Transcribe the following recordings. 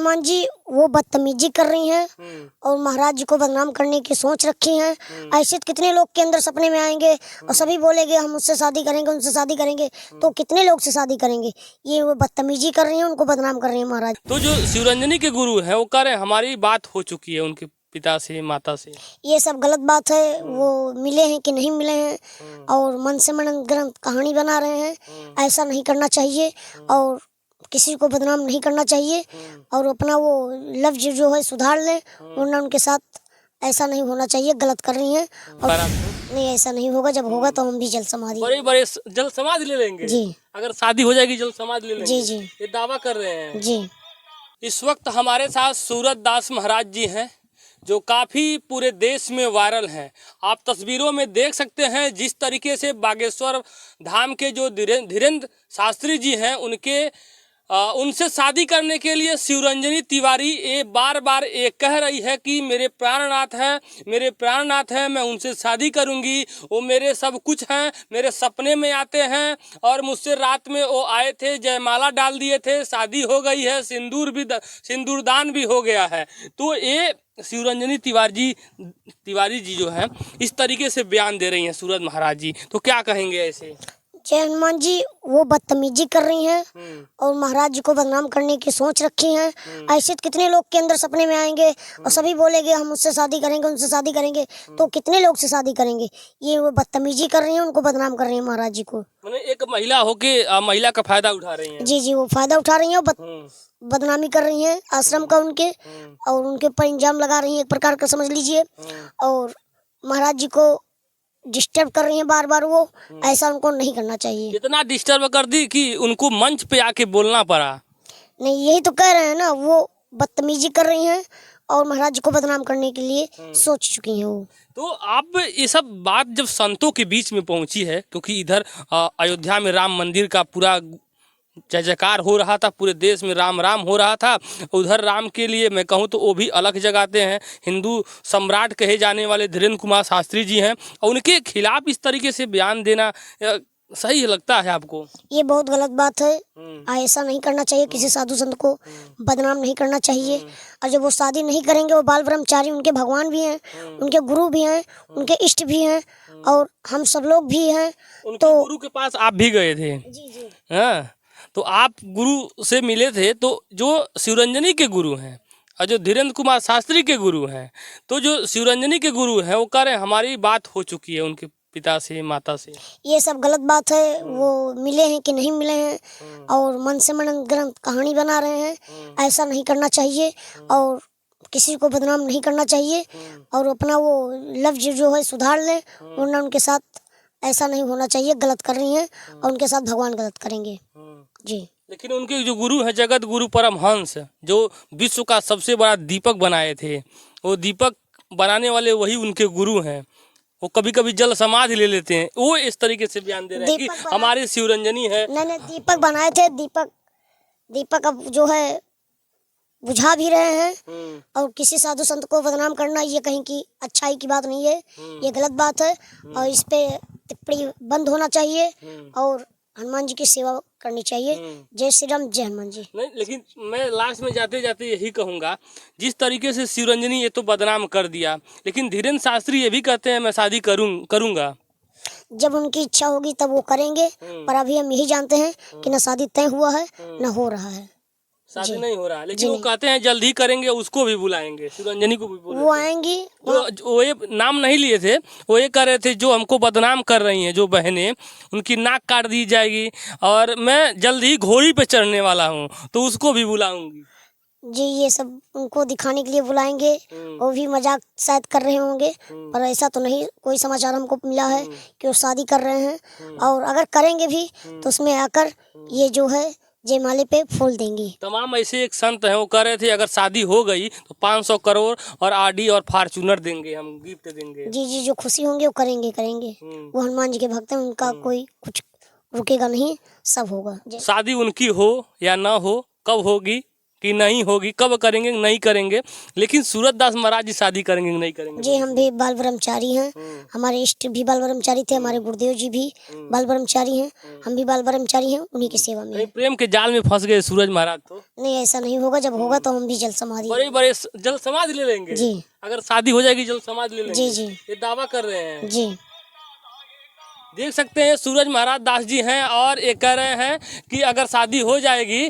हनुमान जी वो बदतमीजी कर रही हैं और महाराज जी को बदनाम करने की सोच रखी हैं। ऐसे तो कितने लोग के अंदर सपने में आएंगे और सभी बोलेंगे हम उससे शादी करेंगे, उनसे शादी करेंगे, तो कितने लोग से शादी करेंगे। ये वो बदतमीजी कर रही हैं, उनको बदनाम कर रही हैं महाराज। तो जो शिवरंजनी के गुरु हैं वो कह रहे हैं हमारी बात हो चुकी है उनके पिता से, माता से। ये सब गलत बात है। वो मिले हैं कि नहीं मिले हैं और मन से मन ग्रंथ कहानी बना रहे हैं। ऐसा नहीं करना चाहिए और किसी को बदनाम नहीं करना चाहिए और अपना वो लफ्ज जो है सुधार लें, वरना उनके साथ ऐसा नहीं होना चाहिए। गलत कर रही हैं और नहीं, ऐसा नहीं होगा। जब होगा तो हम भी जल समाधि बड़े बड़े जल समाधि ले लेंगे जी। अगर शादी हो जाएगी, जल समाधि ले लेंगे जी जी ये दावा कर रहे हैं जी। इस वक्त हमारे साथ सूरत दास महाराज जी हैं जो काफ़ी पूरे देश में वायरल हैं। आप तस्वीरों में देख सकते हैं जिस तरीके से बागेश्वर धाम के जो धीरेन्द्र शास्त्री जी हैं उनसे शादी करने के लिए शिवरंजनी तिवारी ये बार बार ये कह रही है कि मेरे प्राणनाथ हैं, मेरे प्राणनाथ हैं, मैं उनसे शादी करूंगी, वो मेरे सब कुछ हैं, मेरे सपने में आते हैं और मुझसे रात में वो आए थे, जयमाला डाल दिए थे, शादी हो गई है, सिंदूरदान भी हो गया है। तो ये शिवरंजनी तिवारी जी जो है इस तरीके से बयान दे रही हैं सूरत महाराज जी, तो क्या कहेंगे ऐसे? जय हनुमान जी वो बदतमीजी कर रही हैं और महाराज जी को बदनाम करने की सोच रखी हैं। ऐसे तो कितने लोग के अंदर सपने में आएंगे और सभी बोलेंगे हम उससे शादी करेंगे, उनसे शादी करेंगे, तो कितने लोग से शादी करेंगे। ये वो बदतमीजी कर रही हैं, उनको बदनाम कर रही हैं महाराज जी को। मैंने एक महिला होके महिला का फायदा उठा रही हैं। जी जी, वो फायदा उठा रही हैं, बदनामी कर रही हैं आश्रम का उनके, और उनके ऊपर इल्जाम लगा रही हैं एक प्रकार का, समझ लीजिए। और महाराज जी को डिस्टर्ब कर रही हैं बार बार। वो ऐसा उनको नहीं करना चाहिए। इतना डिस्टर्ब कर दी कि उनको मंच पे आके बोलना पड़ा। नहीं, यही तो कह रहे हैं ना, वो बदतमीजी कर रही हैं और महाराज जी को बदनाम करने के लिए सोच चुकी हैं वो। तो आप ये सब बात जब संतों के बीच में पहुंची है, क्योंकि इधर अयोध्या में राम मंदिर का पूरा जय जयकार हो रहा था, पूरे देश में राम राम हो रहा था, उधर राम के लिए मैं कहूँ तो वो भी अलग जगाते हैं। हिंदू सम्राट कहे जाने वाले धीरेन्द्र कुमार शास्त्री जी हैं और उनके खिलाफ इस तरीके से बयान देना सही लगता है आपको? ये बहुत गलत बात है। ऐसा नहीं करना चाहिए, किसी साधु संत को बदनाम नहीं करना चाहिए। और जब वो शादी नहीं करेंगे, वो बाल ब्रह्मचारी, उनके भगवान भी हैं, उनके गुरु भी हैं, उनके इष्ट भी हैं और हम सब लोग भी हैं। तो गुरु के पास आप भी गए थे? जी जी। हाँ, तो आप गुरु से मिले थे। तो जो शिवरंजनी के गुरु हैं और जो धीरेन्द्र कुमार शास्त्री के गुरु हैं, तो जो शिवरंजनी के गुरु हैं वो कह रहे हैं हमारी बात हो चुकी है उनके पिता से, माता से। ये सब गलत बात है। वो मिले हैं कि नहीं मिले हैं और मन से मन ग्रंथ कहानी बना रहे हैं। ऐसा नहीं करना चाहिए और किसी को बदनाम नहीं करना चाहिए और अपना वो लफ्ज जो है सुधार लें, वरना उनके साथ ऐसा नहीं होना चाहिए। गलत कर रही हैं और उनके साथ भगवान गलत करेंगे जी। लेकिन उनके जो गुरु हैं जगत गुरु परमहंस, जो विश्व का सबसे बड़ा दीपक बनाए थे, वो दीपक बनाने वाले वही उनके गुरु हैं। वो कभी कभी जल समाधि ले लेते हैं। वो इस तरीके से बयान दे रहे हैं कि हमारी शिवरंजनी है। नहीं, दीपक बनाए थे। दीपक अब जो है बुझा भी रहे हैं और किसी साधु संत को बदनाम करना ये कहीं की अच्छाई की बात नहीं है। ये गलत बात है और इस पे टिप्पणी बंद होना चाहिए और हनुमान जी की सेवा करनी चाहिए। जय श्री राम, जय हनुमान जी। नहीं, लेकिन मैं लास्ट में जाते जाते यही कहूँगा, जिस तरीके से शिवरंजनी ये तो बदनाम कर दिया, लेकिन धीरेन्द्र शास्त्री ये भी कहते हैं मैं शादी करूँगा। जब उनकी इच्छा होगी तब वो करेंगे, पर अभी हम यही जानते हैं कि न शादी तय हुआ है न हो रहा है। शादी नहीं हो रहा, लेकिन वो कहते हैं जल्द ही करेंगे, उसको भी बुलाएंगे, शिवरंजनी को भी बुलाएंगे। वो आएंगी। वो ये नाम नहीं लिए थे, वो ये कह रहे थे जो हमको बदनाम कर रही हैं, जो बहनें, उनकी नाक काट दी जाएगी और मैं जल्द ही घोड़ी पे चढ़ने वाला हूँ, तो उसको भी बुलाऊंगी जी। ये सब उनको दिखाने के लिए बुलाएंगे। वो भी मजाक शायद कर रहे होंगे, पर ऐसा तो नहीं कोई समाचार हमको मिला है कि वो शादी कर रहे हैं। और अगर करेंगे भी तो उसमें आकर ये जो है जयमाले पे फूल देंगी। तमाम ऐसे एक संत हैं, वो कह रहे थे अगर शादी हो गई तो 500 करोड़ और आरडी और फॉर्च्यूनर देंगे, हम गिफ्ट देंगे। जी जी, जो खुशी होंगे वो करेंगे। वो हनुमान जी के भक्त हैं, उनका कोई कुछ रुकेगा नहीं, सब होगा। शादी उनकी हो या ना हो, कब होगी कि नहीं होगी, कब करेंगे नहीं करेंगे, लेकिन सूरतदास महाराज जी शादी करेंगे नहीं करेंगे? जी हम भी बाल ब्रह्मचारी हैं, हमारे इष्ट भी बाल ब्रह्मचारी थे, हमारे गुरुदेव जी भी बाल ब्रह्मचारी हैं, हम भी बाल ब्रह्मचारी हैं, उन्हीं की सेवा में नहीं, हैं। प्रेम के जाल में फंस गए सूरज महाराज तो नहीं ऐसा नहीं होगा, जब होगा तो हम भी जल समाधि। बड़े बड़े जल समाधि ले लेंगे। जी अगर शादी हो जाएगी जल समाधि ले लेंगे। जी जी ये दावा कर रहे हैं। जी देख सकते हैं सूरज महाराज दास जी हैं और ये कह रहे हैं कि अगर शादी हो जाएगी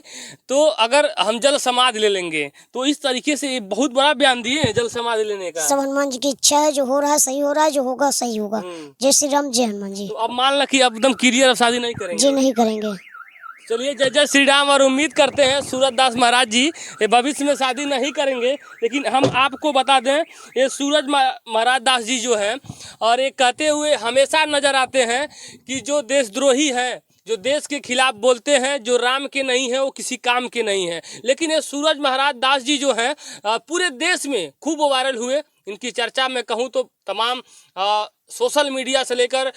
तो अगर हम जल समाधि ले लेंगे। तो इस तरीके से ये बहुत बड़ा बयान दिए हैं जल समाधि लेने का। सब हनुमान जी की इच्छा है, जो हो रहा है सही हो रहा है, जो होगा सही होगा। जय श्री राम, जय हनुमान जी। तो अब मान ला कि अब एकदम क्लियर शादी नहीं करेंगे। जी नहीं करेंगे। चलिए जय जय श्री राम। और उम्मीद करते हैं सूरजदास महाराज जी ये भविष्य में शादी नहीं करेंगे, लेकिन हम आपको बता दें ये सूरज महाराज दास जी जो हैं और ये कहते हुए हमेशा नज़र आते हैं कि जो देशद्रोही हैं, जो देश के खिलाफ बोलते हैं, जो राम के नहीं हैं वो किसी काम के नहीं हैं। लेकिन ये सूरज महाराज दास जी जो हैं पूरे देश में खूब वायरल हुए। इनकी चर्चा मैं कहूँ तो तमाम सोशल मीडिया से लेकर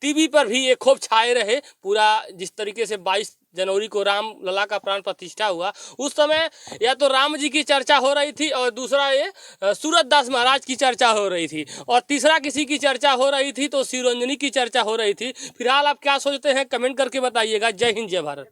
टीवी पर भी ये खूब छाए रहे। पूरा जिस तरीके से 22 जनवरी को राम लला का प्राण प्रतिष्ठा हुआ, उस समय या तो राम जी की चर्चा हो रही थी और दूसरा ये सूरजदास महाराज की चर्चा हो रही थी और तीसरा किसी की चर्चा हो रही थी तो शिवरंजनी की चर्चा हो रही थी। फिलहाल आप क्या सोचते हैं कमेंट करके बताइएगा। जय हिंद, जय भारत।